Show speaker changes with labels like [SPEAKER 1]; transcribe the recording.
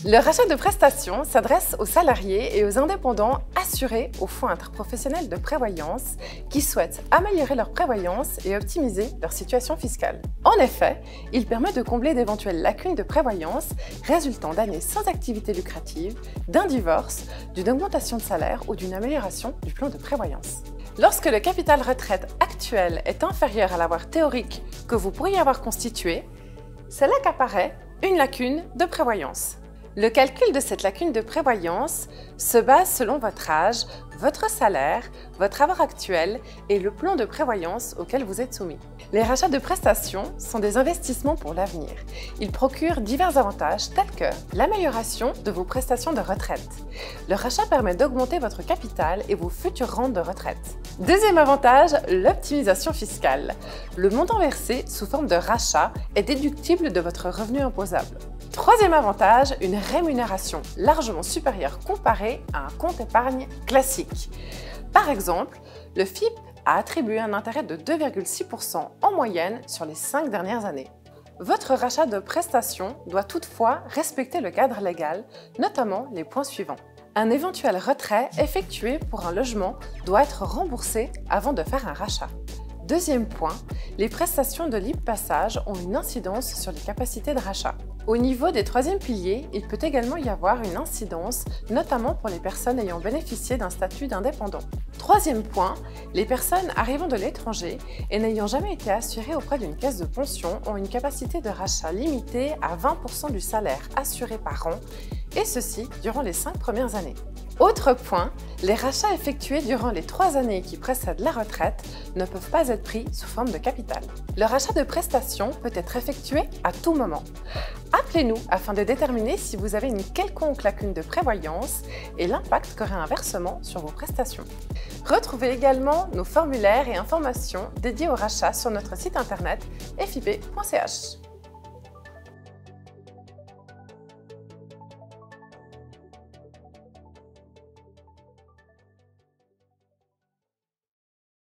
[SPEAKER 1] Le rachat de prestations s'adresse aux salariés et aux indépendants assurés au Fonds interprofessionnel de prévoyance qui souhaitent améliorer leur prévoyance et optimiser leur situation fiscale. En effet, il permet de combler d'éventuelles lacunes de prévoyance résultant d'années sans activité lucrative, d'un divorce, d'une augmentation de salaire ou d'une amélioration du plan de prévoyance. Lorsque le capital retraite actuel est inférieur à l'avoir théorique que vous pourriez avoir constitué, c'est là qu'apparaît une lacune de prévoyance. Le calcul de cette lacune de prévoyance se base selon votre âge, votre salaire, votre avoir actuel et le plan de prévoyance auquel vous êtes soumis. Les rachats de prestations sont des investissements pour l'avenir. Ils procurent divers avantages tels que l'amélioration de vos prestations de retraite. Le rachat permet d'augmenter votre capital et vos futures rentes de retraite. Deuxième avantage, l'optimisation fiscale. Le montant versé sous forme de rachat est déductible de votre revenu imposable. Troisième avantage, une rémunération largement supérieure comparée à un compte épargne classique. Par exemple, le FIP a attribué un intérêt de 2,6% en moyenne sur les 5 dernières années. Votre rachat de prestations doit toutefois respecter le cadre légal, notamment les points suivants. Un éventuel retrait effectué pour un logement doit être remboursé avant de faire un rachat. Deuxième point, les prestations de libre passage ont une incidence sur les capacités de rachat. Au niveau des troisièmes piliers, il peut également y avoir une incidence, notamment pour les personnes ayant bénéficié d'un statut d'indépendant. Troisième point, les personnes arrivant de l'étranger et n'ayant jamais été assurées auprès d'une caisse de pension ont une capacité de rachat limitée à 20% du salaire assuré par an, et ceci durant les 5 premières années. Autre point, les rachats effectués durant les 3 années qui précèdent la retraite ne peuvent pas être pris sous forme de capital. Le rachat de prestations peut être effectué à tout moment. Appelez-nous afin de déterminer si vous avez une quelconque lacune de prévoyance et l'impact qu'aurait un versement sur vos prestations. Retrouvez également nos formulaires et informations dédiés au rachat sur notre site internet fip.ch.